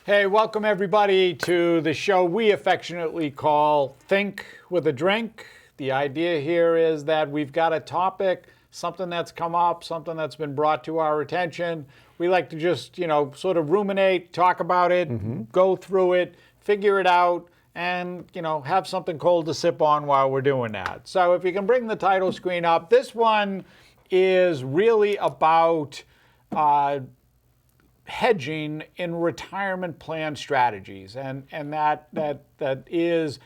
Hey, welcome everybody to the show we affectionately call Think with a Drink. The idea here is that we've got a topic, something that's come up, something that's been brought to our attention. We like to just, sort of ruminate, talk about it, go through it, figure it out, and, have something cold to sip on while we're doing that. So if you can bring the title screen up, this one is really about hedging in retirement plan strategies, and that is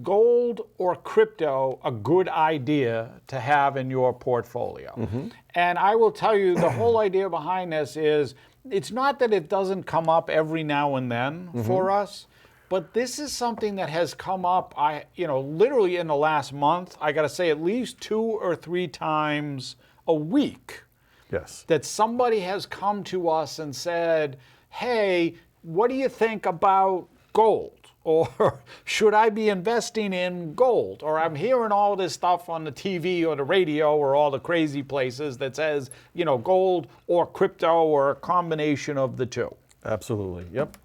gold or crypto a good idea to have in your portfolio? And I will tell you, the whole idea behind this is it's not that it doesn't come up every now and then for us, but this is something that has come up, literally in the last month. I got to say, at least 2 or 3 times a week. Yes. That somebody has come to us and said, hey, what do you think about gold? Or should I be investing in gold? Or I'm hearing all this stuff on the TV or the radio or all the crazy places that says, gold or crypto or a combination of the two. Absolutely. Yep.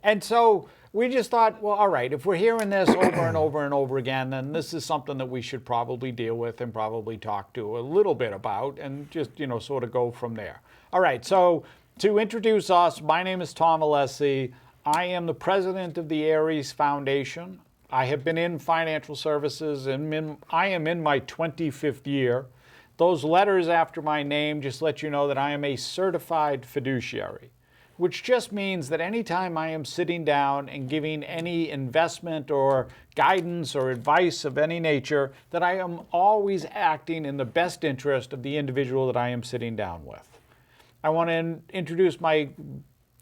And so we just thought, well, all right, if we're hearing this over and over and over again, then this is something that we should probably deal with and probably talk to a little bit about and just, sort of go from there. All right, so to introduce us, my name is Tom Alessi. I am the president of the ARIES Foundation. I have been in financial services and I am in my 25th year. Those letters after my name just let you know that I am a certified fiduciary, which just means that anytime I am sitting down and giving any investment or guidance or advice of any nature, that I am always acting in the best interest of the individual that I am sitting down with. I want to introduce my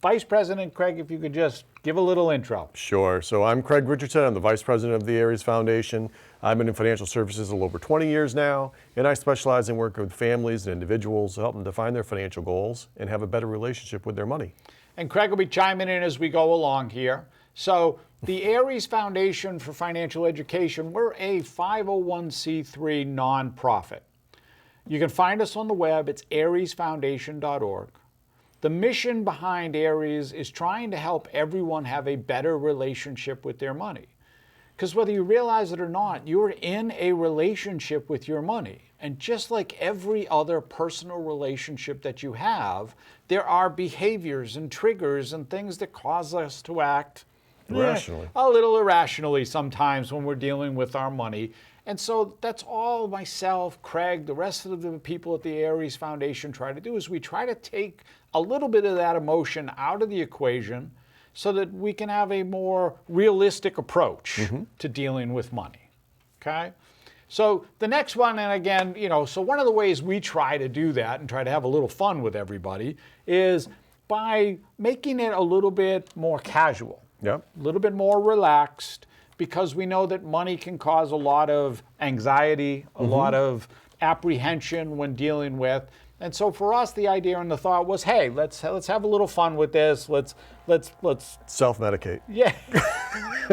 Vice President. Craig, if you could just give a little intro. Sure. So I'm Craig Richardson. I'm the Vice President of the ARIES Foundation. I've been in financial services a little over 20 years now, and I specialize in working with families and individuals to help them define their financial goals and have a better relationship with their money. And Craig will be chiming in as we go along here. So the ARIES Foundation for Financial Education, we're a 501c3 nonprofit. You can find us on the web. It's ariesfoundation.org. The mission behind ARIES is trying to help everyone have a better relationship with their money. Because whether you realize it or not, you're in a relationship with your money. And just like every other personal relationship that you have, there are behaviors and triggers and things that cause us to act irrationally. A little irrationally sometimes when we're dealing with our money. And so that's all myself, Craig, the rest of the people at the ARIES Foundation try to do, is we try to take a little bit of that emotion out of the equation so that we can have a more realistic approach to dealing with money. Okay? So the next one, and again, so one of the ways we try to do that and try to have a little fun with everybody is by making it a little bit more casual, a little bit more relaxed, because we know that money can cause a lot of anxiety, a lot of apprehension when dealing with. And so for us, the idea and the thought was, hey, let's have a little fun with this. Let's self-medicate. Yeah.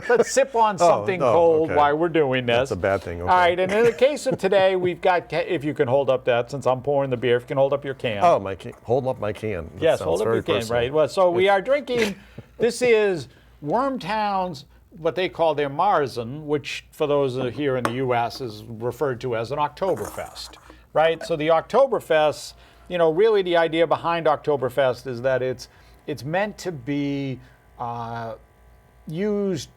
Let's sip on something cold while we're doing this. That's a bad thing. Okay. All right. And in the case of today, we've got, if you can hold up that, since I'm pouring the beer, if you can hold up your can. Oh, my can. Hold up my can. That yes, hold up your can. Right. Well, so we are drinking. This is Wormtown's, what they call their Marzen, which for those here in the U.S. is referred to as an Octoberfest. Right? So the Octoberfest, really the idea behind Octoberfest is that it's meant to be used,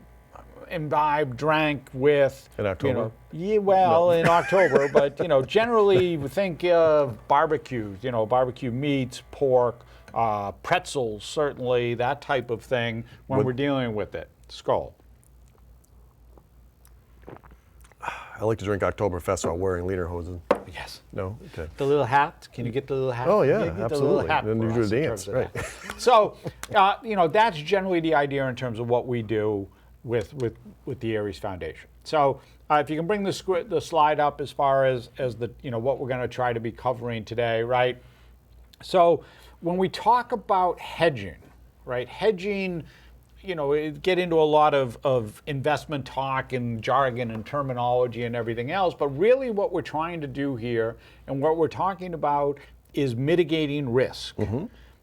imbibed, drank with. In October? In October, but generally we think of barbecues, barbecue meats, pork, pretzels, certainly, that type of thing when we're dealing with it. Skull. I like to drink Octoberfest while wearing lederhosen. Yes. No? Okay. The little hat. Can you get the little hat? Oh, yeah, get absolutely. The little hat Then you do the dance, right. So, that's generally the idea in terms of what we do with the ARIES Foundation. So, if you can bring the slide up as far as the, what we're going to try to be covering today, right? So, when we talk about hedging, right? Hedging, get into a lot of investment talk and jargon and terminology and everything else, but really what we're trying to do here and what we're talking about is mitigating risk.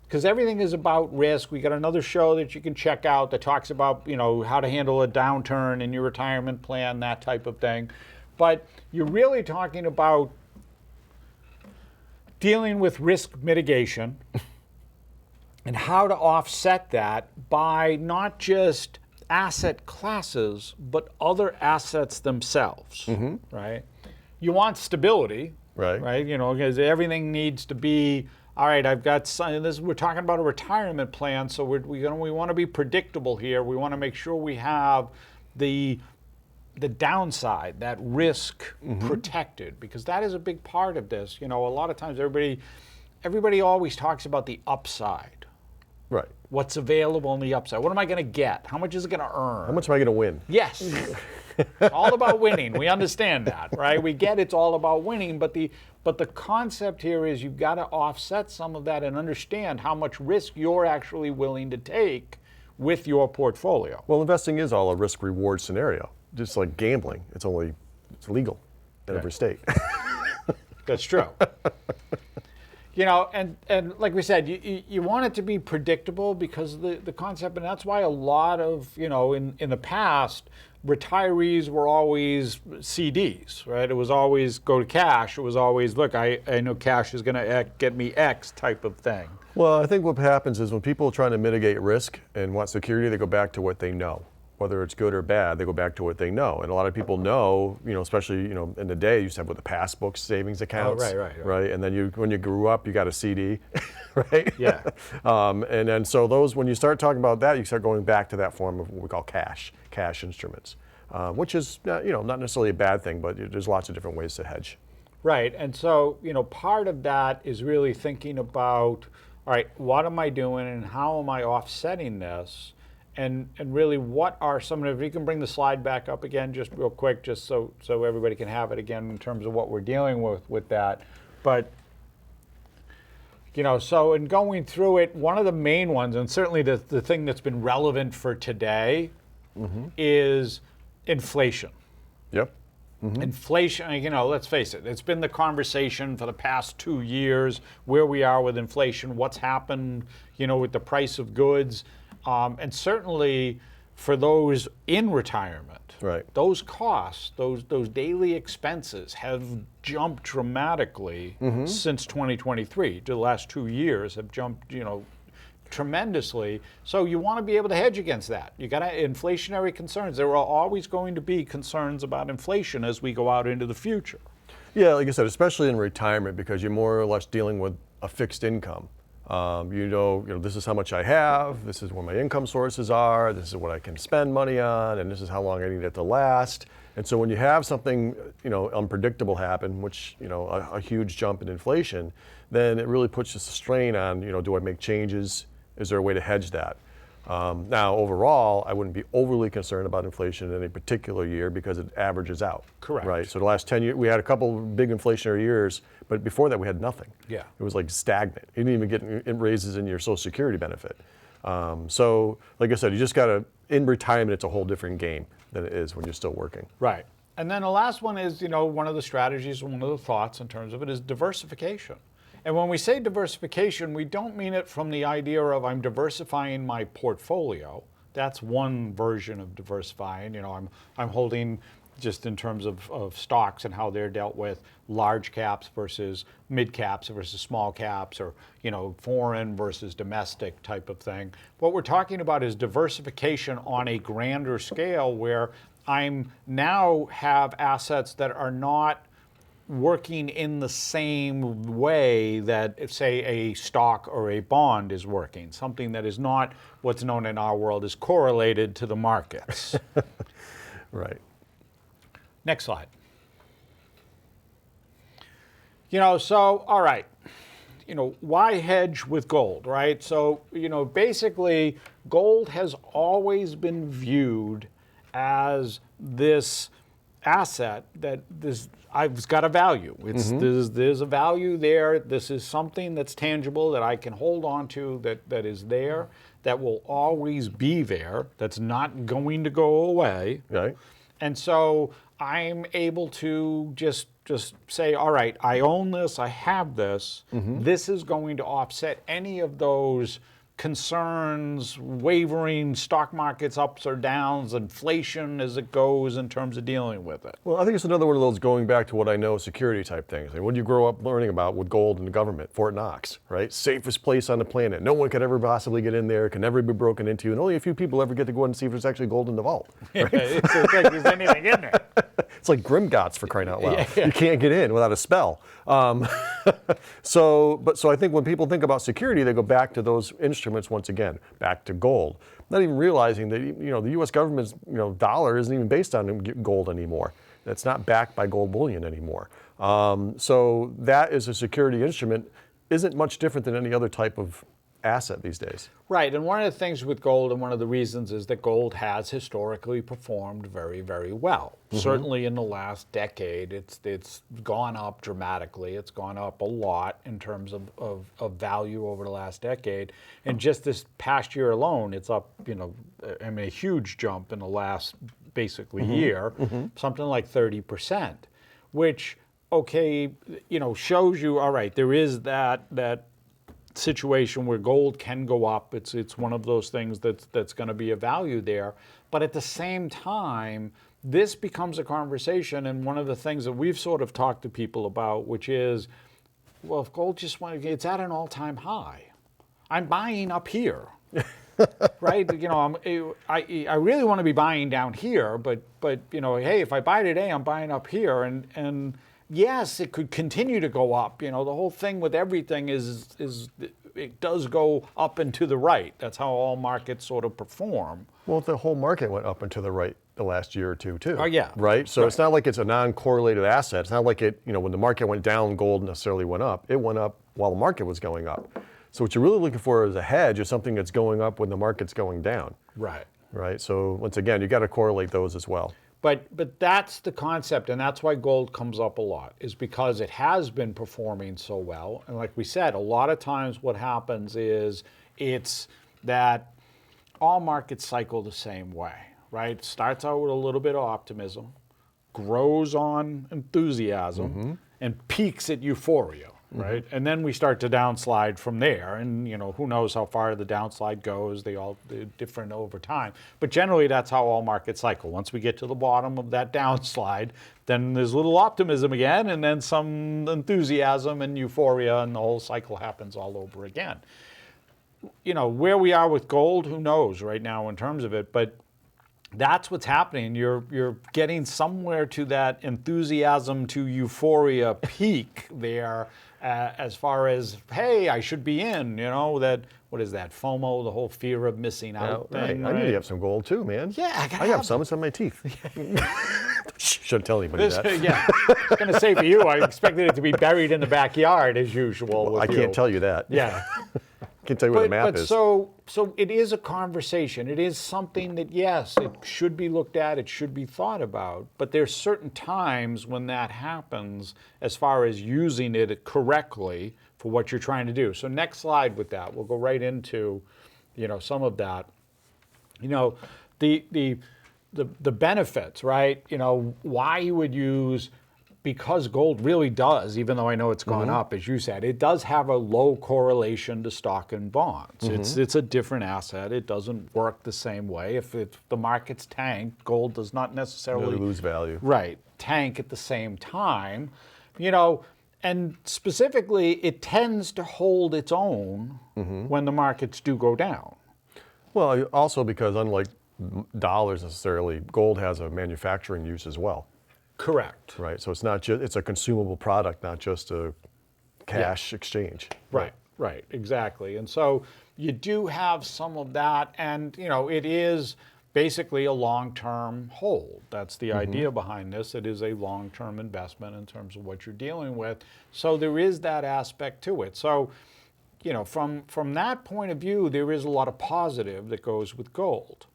because everything is about risk. We got another show that you can check out that talks about, how to handle a downturn in your retirement plan, that type of thing. But you're really talking about dealing with risk mitigation and how to offset that by not just asset classes, but other assets themselves, right? You want stability, Right. Because everything needs to be, all right, I've got we're talking about a retirement plan, so we want to be predictable here. We want to make sure we have the downside, that risk protected, because that is a big part of this. A lot of times everybody always talks about the upside. Right. What's available on the upside? What am I going to get? How much is it going to earn? How much am I going to win? Yes. It's all about winning. We understand that, right? We get it's all about winning, but the concept here is you've got to offset some of that and understand how much risk you're actually willing to take with your portfolio. Well, investing is all a risk-reward scenario, just like gambling. It's legal in every state. That's true. And like we said, you want it to be predictable because of the concept, and that's why a lot of, in the past, retirees were always CDs, right? It was always go to cash. It was always, look, I know cash is going to get me X type of thing. Well, I think what happens is when people are trying to mitigate risk and want security, they go back to what they know. Whether it's good or bad, they go back to what they know. And a lot of people know, especially, in the day, you used to have with the passbooks, savings accounts. Oh, right. And then when you grew up, you got a CD, right? Yeah. And then so when you start talking about that, you start going back to that form of what we call cash instruments, which is, not necessarily a bad thing, but there's lots of different ways to hedge. Right. And so, part of that is really thinking about, all right, what am I doing and how am I offsetting this? And really, what are some of, if you can bring the slide back up again, just real quick, just so everybody can have it again in terms of what we're dealing with that. But, so in going through it, one of the main ones, and certainly the thing that's been relevant for today, is inflation. Yep. Inflation, let's face it, it's been the conversation for the past 2 years, where we are with inflation, what's happened, with the price of goods. And certainly for those in retirement, right, those costs, those daily expenses have jumped dramatically since 2023. The last 2 years have jumped, tremendously. So you want to be able to hedge against that. You got inflationary concerns. There are always going to be concerns about inflation as we go out into the future. Yeah, like I said, especially in retirement, because you're more or less dealing with a fixed income. This is how much I have, this is where my income sources are, this is what I can spend money on, and this is how long I need it to last. And so when you have something, unpredictable happen, which, a huge jump in inflation, then it really puts just a strain on, do I make changes? Is there a way to hedge that? Now, overall, I wouldn't be overly concerned about inflation in any particular year because it averages out. Correct. Right. So the last 10 years, we had a couple big inflationary years, but before that we had nothing. Yeah. It was like stagnant. You didn't even get raises in your Social Security benefit. So, like I said, you just got to, in retirement, it's a whole different game than it is when you're still working. Right. And then the last one is, one of the strategies, one of the thoughts in terms of it is diversification. And when we say diversification, we don't mean it from the idea of I'm diversifying my portfolio. That's one version of diversifying. I'm holding, just in terms of stocks and how they're dealt with, large caps versus mid caps versus small caps, or foreign versus domestic type of thing. What we're talking about is diversification on a grander scale, where I'm now have assets that are not working in the same way that, say, a stock or a bond is working, something that is not what's known in our world as correlated to the markets. Right. Next slide. So, all right, why hedge with gold, right? So, basically, gold has always been viewed as this asset that I've got a value. There's a value there. This is something that's tangible that I can hold on to, that is there, that will always be there, that's not going to go away. Right. And so I'm able to just say, all right, I own this, I have this. This is going to offset any of those concerns, wavering stock markets ups or downs, inflation as it goes in terms of dealing with it. Well, I think it's another one of those going back to what I know, security type things. Like, what do you grow up learning about with gold and the government? Fort Knox, right? Safest place on the planet. No one could ever possibly get in there, can never be broken into, and only a few people ever get to go in and see if there's actually gold in the vault. Right? It's like there's anything in there. It's like Grimgotts, for crying out loud. You can't get in without a spell. So I think when people think about security, they go back to those instruments once again, back to gold. Not even realizing that the U.S. government's dollar isn't even based on gold anymore. It's not backed by gold bullion anymore. So that is a security instrument. Isn't much different than any other type of asset these days. Right, and one of the things with gold, and one of the reasons, is that gold has historically performed very, very well. Certainly in the last decade, it's gone up dramatically. It's gone up a lot in terms of value over the last decade. And just this past year alone, it's up, a huge jump in the last basically year, something like 30%, which, shows you, all right, there is that situation where gold can go up. It's one of those things that's going to be a value there. But at the same time, this becomes a conversation, and one of the things that we've sort of talked to people about, which is, well, if gold it's at an all-time high. I'm buying up here. Right? I really want to be buying down here, but hey, if I buy today, I'm buying up here, and yes, it could continue to go up. The whole thing with everything is it does go up and to the right. That's how all markets sort of perform. Well, the whole market went up and to the right the last year or two, too. Oh, yeah. Right? So it's not like it's a non-correlated asset. It's not like when the market went down, gold necessarily went up. It went up while the market was going up. So what you're really looking for as a hedge is something that's going up when the market's going down. Right. Right? So once again, you got to correlate those as well. But that's the concept, and that's why gold comes up a lot, is because it has been performing so well. And like we said, a lot of times what happens is it's that all markets cycle the same way, right? It starts out with a little bit of optimism, grows on enthusiasm, and peaks at euphoria, right? And then we start to downslide from there, and who knows how far the downslide goes. They're different over time, but generally that's how all markets cycle. Once we get to the bottom of that downslide, then there's a little optimism again, and then some enthusiasm and euphoria, and the whole cycle happens all over again. Where we are with gold, who knows right now in terms of it, but that's what's happening. You're getting somewhere to that enthusiasm to euphoria peak there, as far as, hey, I should be in, what is that, FOMO, the whole fear of missing out thing. Right. I need to have some gold too, man. Yeah, I have some. It's on my teeth. Shouldn't tell anybody that. Yeah, I was going to say for you, I expected it to be buried in the backyard as usual. Well, I can't tell you that. Yeah. I can't tell you where the map is. So it is a conversation. It is something that, yes, it should be looked at, it should be thought about, but there's certain times when that happens as far as using it correctly for what you're trying to do. So next slide with that, we'll go right into, some of that. The benefits, right? Why you would use, because gold really does, even though I know it's gone up, as you said, it does have a low correlation to stock and bonds. It's a different asset. It doesn't work the same way. If the market's tanked, gold does not necessarily lose value. Right, tank at the same time. And specifically, it tends to hold its own when the markets do go down. Well, also because unlike dollars necessarily, gold has a manufacturing use as well. Correct. Right, so it's not just, it's a consumable product, not just a cash exchange. Right, exactly. And so you do have some of that, and it is basically a long-term hold. That's the idea behind this. It is a long-term investment in terms of what you're dealing with. So there is that aspect to it. So, from that point of view, there is a lot of positive that goes with gold.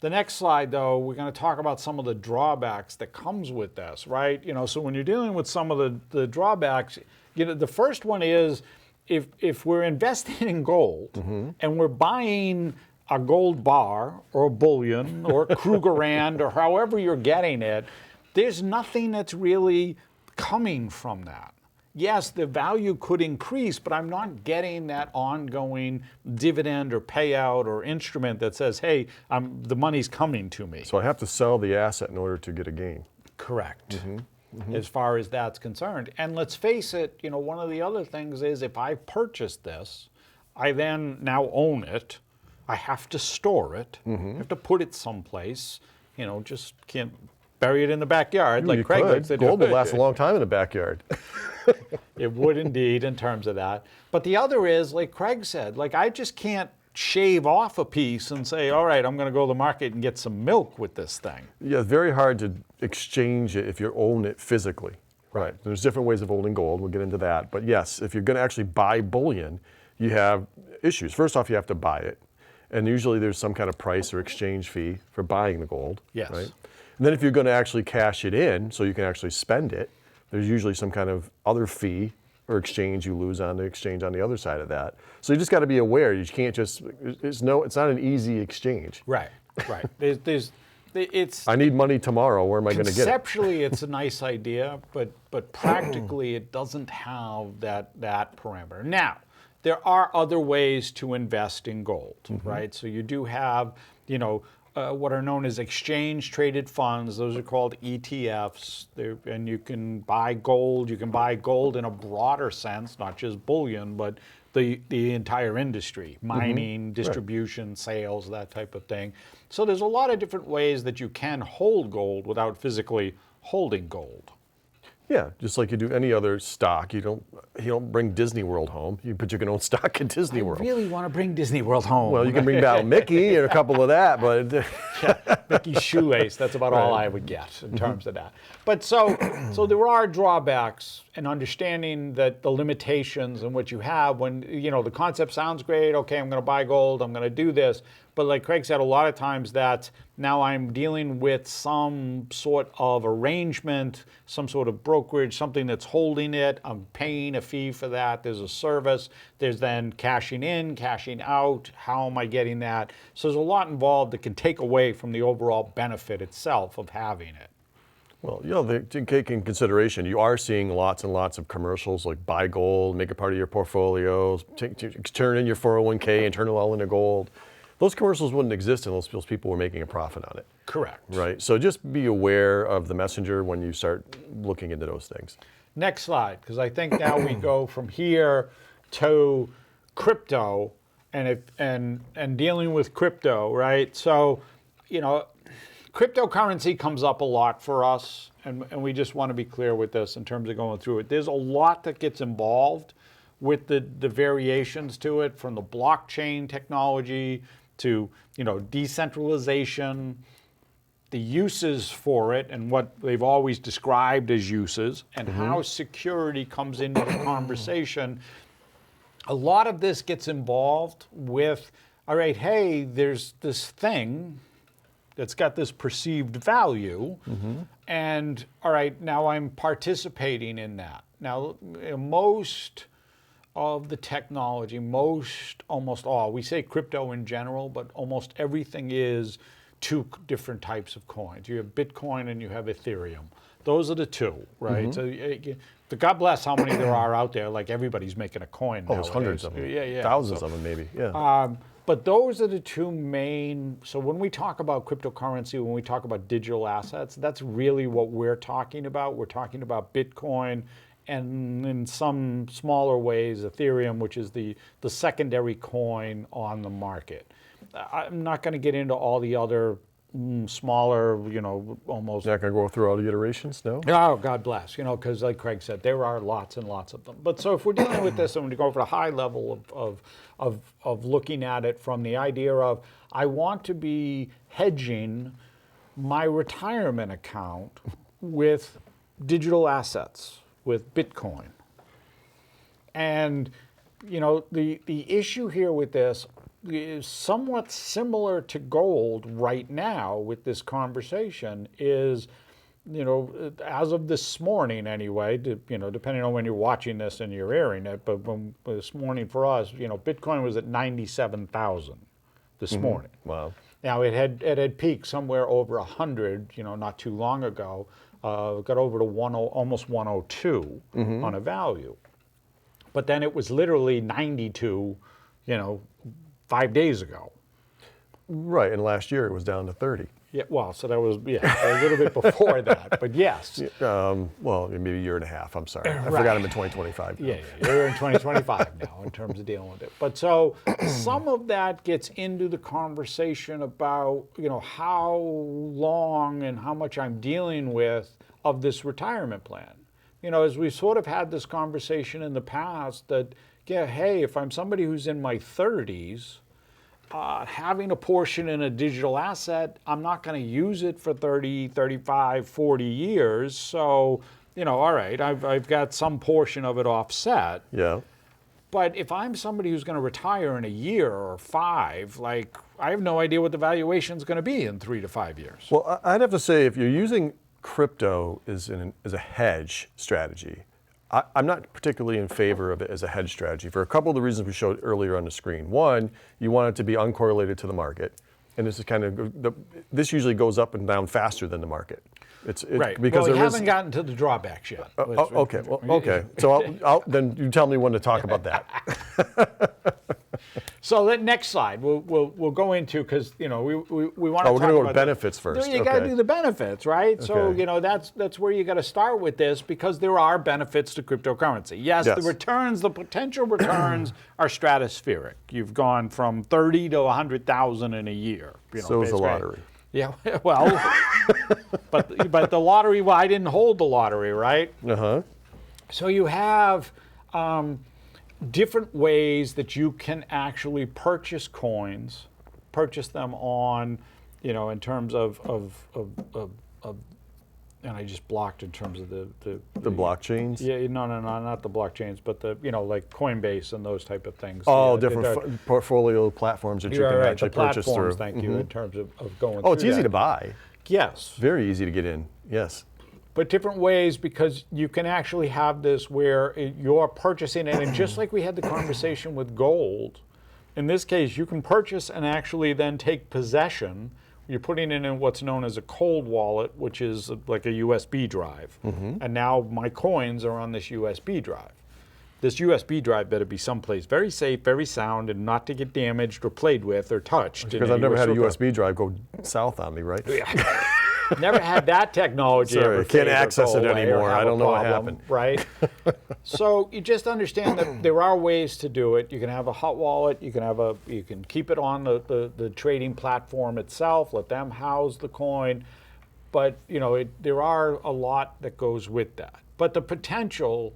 The next slide, though, we're going to talk about some of the drawbacks that comes with this, right? So when you're dealing with some of the drawbacks, the first one is if we're investing in gold and we're buying a gold bar or a bullion or Krugerrand or however you're getting it, there's nothing that's really coming from that. Yes, the value could increase, but I'm not getting that ongoing dividend or payout or instrument that says, hey, the money's coming to me. So I have to sell the asset in order to get a gain. Correct. As far as that's concerned. And let's face it, one of the other things is if I purchase this, I then now own it. I have to store it. I have to put it someplace. Just can't bury it in the backyard like Craig likes to do. Gold will last a long time in the backyard. It would indeed in terms of that. But the other is, like Craig said, I just can't shave off a piece and say, all right, I'm going to go to the market and get some milk with this thing. Yeah, very hard to exchange it if you own it physically. Right. There's different ways of holding gold. We'll get into that. But yes, if you're going to actually buy bullion, you have issues. First off, you have to buy it. And usually there's some kind of price or exchange fee for buying the gold. Yes. Right? And then if you're going to actually cash it in so you can actually spend it, there's usually some kind of other fee or exchange you lose on the exchange on the other side of that. So you just got to be aware. You can't just, it's not an easy exchange. Right. It's I need money tomorrow. Where am I going to get it? Conceptually, it's a nice idea, but practically it doesn't have that parameter. Now, there are other ways to invest in gold, right? So you do have, what are known as exchange traded funds. Those are called ETFs. And you can buy gold. You can buy gold in a broader sense, not just bullion, but the entire industry, mining, distribution, sales, that type of thing. So there's a lot of different ways that you can hold gold without physically holding gold. Yeah, just like you do any other stock. You don't bring Disney World home, but you can own stock in Disney World. I really want to bring Disney World home. Well, you can bring back Mickey and a couple of that, but yeah, Mickey's shoelace, that's about all I would get in terms of that. But so there are drawbacks in understanding that the limitations and what you have when, the concept sounds great, okay, I'm going to buy gold, I'm going to do this. But like Craig said, a lot of times that now I'm dealing with some sort of arrangement, some sort of brokerage, something that's holding it. I'm paying a fee for that. There's a service. There's then cashing in, cashing out. How am I getting that? So there's a lot involved that can take away from the overall benefit itself of having it. well, to take in consideration, you are seeing lots and lots of commercials like buy gold, make it part of your portfolio, turn in your 401k and turn it all into gold. Those commercials wouldn't exist unless those people were making a profit on it. Correct. Right. So just be aware of the messenger when you start looking into those things. Next slide, because I think now we go from here to crypto and dealing with crypto, right? So, cryptocurrency comes up a lot for us, and we just want to be clear with this in terms of going through it. There's a lot that gets involved with the variations to it, from the blockchain technology to decentralization, the uses for it and what they've always described as uses, and how security comes into the conversation. A lot of this gets involved with, all right, hey, there's this thing that's got this perceived value, and all right, now I'm participating in that. Now, most of the technology, almost all, we say crypto in general, but almost everything is two different types of coins. You have Bitcoin and you have Ethereum. Those are the two, right? So God bless how many there are out there. Like everybody's making a coin now. There's hundreds of them. Yeah. Thousands of them maybe, yeah. But those are the two main, so when we talk about cryptocurrency, when we talk about digital assets, that's really what we're talking about. We're talking about Bitcoin and in some smaller ways, Ethereum, which is the secondary coin on the market. I'm not going to get into all the other smaller, almost. You're not going to go through all the iterations, no? Oh, God bless, because like Craig said, there are lots and lots of them. But so if we're dealing with this, and we go for a high level of looking at it from the idea of, I want to be hedging my retirement account with digital assets, with Bitcoin. And, the issue here with this is somewhat similar to gold right now with this conversation is, as of this morning anyway, depending on when you're watching this and you're airing it, but this morning for us, Bitcoin was at 97,000. this morning. Wow. Now it had peaked somewhere over 100, not too long ago. Got over to almost 102 on a value, but then it was literally 92, 5 days ago. Right, and last year it was down to 30. Yeah, well, so that was a little bit before that, but yes. Well, maybe a year and a half. I'm sorry, I forgot I'm in 2025. Now. Yeah, you're in 2025 now in terms of dealing with it. But so some of that gets into the conversation about, how long and how much I'm dealing with of this retirement plan. As we've sort of had this conversation in the past that, hey, if I'm somebody who's in my 30s, having a portion in a digital asset, I'm not going to use it for 30, 35, 40 years. So, all right, I've got some portion of it offset. Yeah. But if I'm somebody who's going to retire in a year or 5, I have no idea what the valuation is going to be in 3 to 5 years. Well, I'd have to say if you're using crypto as a hedge strategy, I'm not particularly in favor of it as a hedge strategy for a couple of the reasons we showed earlier on the screen. One, you want it to be uncorrelated to the market, and this is this usually goes up and down faster than the market. It's right. Because we haven't gotten to the drawbacks yet. Okay. Well, okay. So then you tell me when to talk about that. So that next slide we'll go into, because we want to. We're talk going to go about with benefits first. You got to do the benefits, right? Okay. So that's where you got to start with this, because there are benefits to cryptocurrency. Yes, the returns, the potential returns are stratospheric. You've gone from 30 to 100,000 in a year. So is the lottery. Yeah, well, but the lottery. Well, I didn't hold the lottery, right? So you have different ways that you can actually purchase coins, purchase them on, in terms of and I just blocked in terms of the blockchains. Yeah, no, not the blockchains, but the like Coinbase and those type of things. Oh, different portfolio platforms that you can actually purchase through. Thank you. In terms of going. Oh, it's through easy that. to buy. Yes. Very easy to get in. Yes. But different ways, because you can actually have this where you're purchasing it, and just like we had the conversation with gold, in this case, you can purchase and actually then take possession. You're putting it in what's known as a cold wallet, which is like a USB drive. And now my coins are on this USB drive. This USB drive better be someplace very safe, very sound, and not to get damaged or played with or touched. Because I've never had a USB drive go south on me, right? Yeah. Never had that technology. Sorry, ever can't access it anymore. I don't know what happened. Right? So you just understand that there are ways to do it. You can have a hot wallet. You can keep it on the trading platform itself. Let them house the coin. But there are a lot that goes with that. But the potential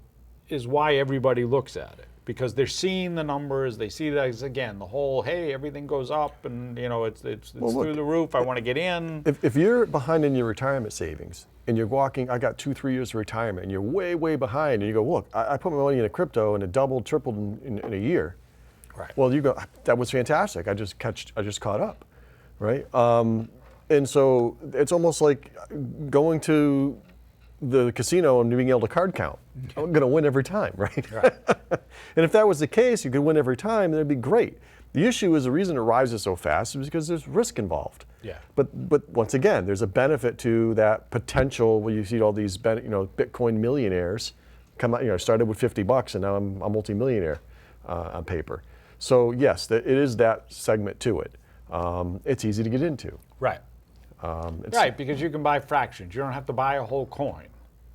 is why everybody looks at it, because they're seeing the numbers. They see that as, again, the whole, hey, everything goes up, and it's through the roof. I want to get in. If you're behind in your retirement savings and you're walking, I got 2-3 years of retirement, and you're way, way behind, and you go, look, I put my money in a crypto and it doubled, tripled in a year. Right. Well, you go, that was fantastic. I just caught up, right? And so it's almost like going to the casino and being able to card count. I'm going to win every time, right? Right. And if that was the case, you could win every time, that'd be great. The issue is the reason it rises so fast is because there's risk involved. Yeah. But once again, there's a benefit to that potential where you see all these Bitcoin millionaires come out. Started with $50 and now I'm a multimillionaire on paper. So yes, it is that segment to it. It's easy to get into. Right. Right, because you can buy fractions. You don't have to buy a whole coin,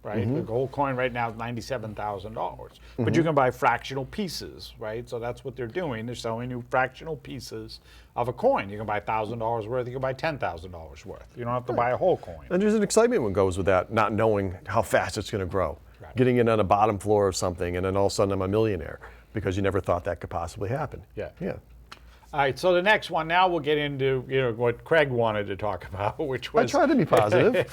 right? The whole coin right now is $97,000. But you can buy fractional pieces, right? So that's what they're doing. They're selling you fractional pieces of a coin. You can buy $1,000 worth. You can buy $10,000 worth. You don't have to buy a whole coin. And there's an excitement that goes with that, not knowing how fast it's going to grow. Right. Getting in on the bottom floor of something, and then all of a sudden I'm a millionaire because you never thought that could possibly happen. Yeah. Yeah. All right, so the next one, now we'll get into what Craig wanted to talk about, which was... I try to be positive.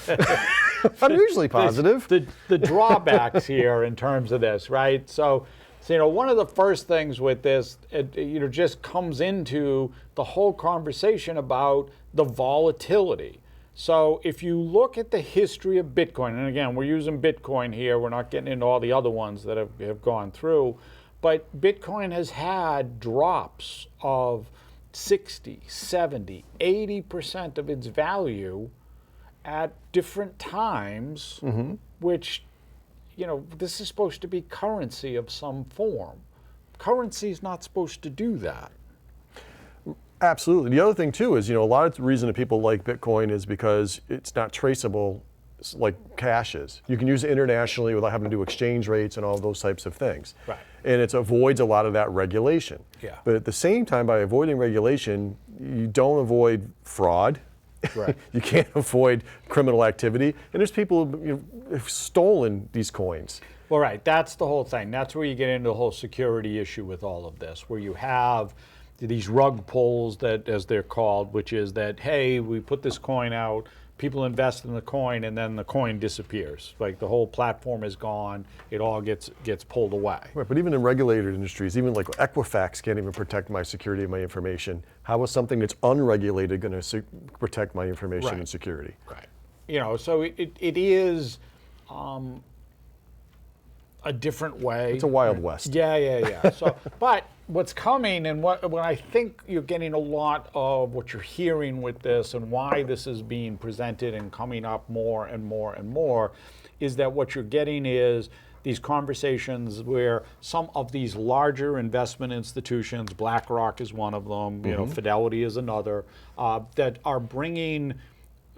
I'm usually positive. The drawbacks here in terms of this, right? So one of the first things with this, it just comes into the whole conversation about the volatility. So if you look at the history of Bitcoin, and again, we're using Bitcoin here, we're not getting into all the other ones that have gone through, but Bitcoin has had drops of 60, 70, 80% of its value at different times, which, this is supposed to be currency of some form. Currency is not supposed to do that. Absolutely. The other thing too is, a lot of the reason that people like Bitcoin is because it's not traceable like cash is. You can use it internationally without having to do exchange rates and all those types of things. Right. And it avoids a lot of that regulation. Yeah. But at the same time, by avoiding regulation, you don't avoid fraud. Right. You can't avoid criminal activity. And there's people who've stolen these coins. Well, right. That's the whole thing. That's where you get into the whole security issue with all of this, where you have these rug pulls, that, as they're called, which is that, hey, we put this coin out, people invest in the coin, and then the coin disappears. Like the whole platform is gone, it all gets pulled away. Right, but even in regulated industries, even like Equifax can't even protect my security of my information. How is something that's unregulated going to protect my information and security? Right. So it is a different way. It's a Wild West. Yeah. So, but what's coming, and what I think you're getting a lot of what you're hearing with this, and why this is being presented and coming up more and more and more, is that what you're getting is these conversations where some of these larger investment institutions, BlackRock is one of them, Fidelity is another, that are bringing.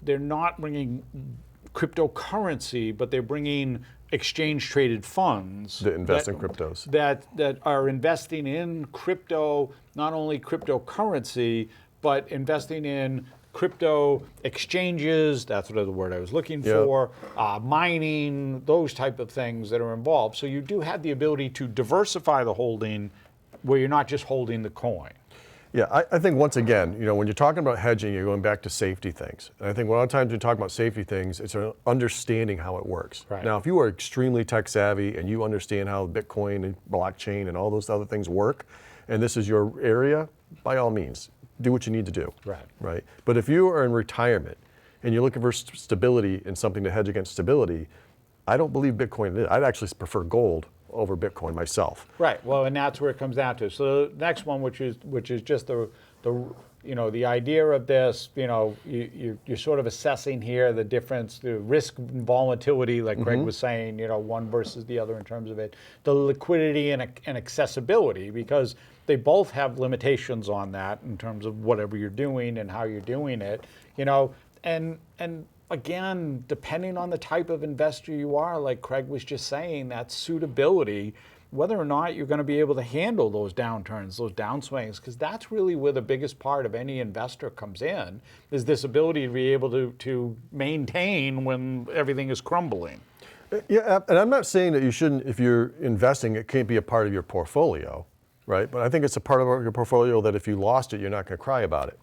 They're not bringing cryptocurrency, but they're bringing exchange traded funds that invest in cryptos, that are investing in crypto, not only cryptocurrency, but investing in crypto exchanges. That's the word I was looking for. Mining, those type of things that are involved. So you do have the ability to diversify the holding, where you're not just holding the coin. Yeah, I think once again, when you're talking about hedging, you're going back to safety things. And I think a lot of times when you talk about safety things, it's understanding how it works. Right. Now, if you are extremely tech savvy and you understand how Bitcoin and blockchain and all those other things work, and this is your area, by all means, do what you need to do. Right. But if you are in retirement and you're looking for stability and something to hedge against stability, I don't believe Bitcoin is. I'd actually prefer gold over Bitcoin myself. Right. Well, and that's where it comes down to. So the next one, which is just the idea of this, you're sort of assessing here the difference, the risk and volatility, like Greg was saying, one versus the other in terms of it, the liquidity and accessibility, because they both have limitations on that in terms of whatever you're doing and how you're doing it, and again, depending on the type of investor you are, like Craig was just saying, that suitability, whether or not you're going to be able to handle those downturns, those downswings, because that's really where the biggest part of any investor comes in, is this ability to be able to maintain when everything is crumbling. Yeah, and I'm not saying that you shouldn't, if you're investing, it can't be a part of your portfolio, right? But I think it's a part of your portfolio that if you lost it, you're not going to cry about it.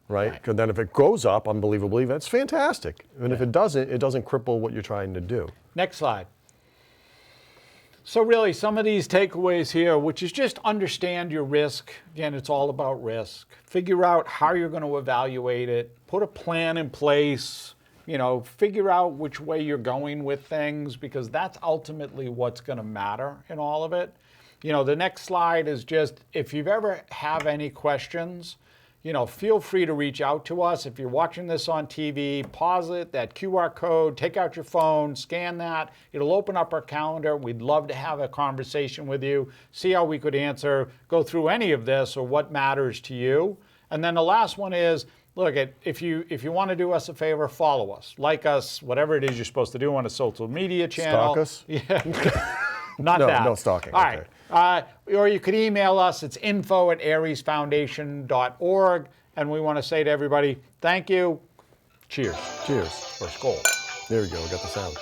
Right? Because then if it goes up unbelievably, that's fantastic. And if it doesn't cripple what you're trying to do. Next slide. So really, some of these takeaways here, which is just understand your risk. Again, it's all about risk. Figure out how you're going to evaluate it. Put a plan in place. Figure out which way you're going with things, because that's ultimately what's going to matter in all of it. The next slide is just, if you've ever have any questions, feel free to reach out to us. If you're watching this on TV, pause it, that QR code, take out your phone, scan that. It'll open up our calendar. We'd love to have a conversation with you, see how we could go through any of this or what matters to you. And then the last one is, look, if you want to do us a favor, follow us, like us, whatever it is you're supposed to do on a social media channel. Stalk us? Yeah. Not that. No stalking. All right. Or you could email us. It's info@ariesfoundation.org. And we want to say to everybody, thank you. Cheers. Cheers. Or skål. There we go. We got the sound.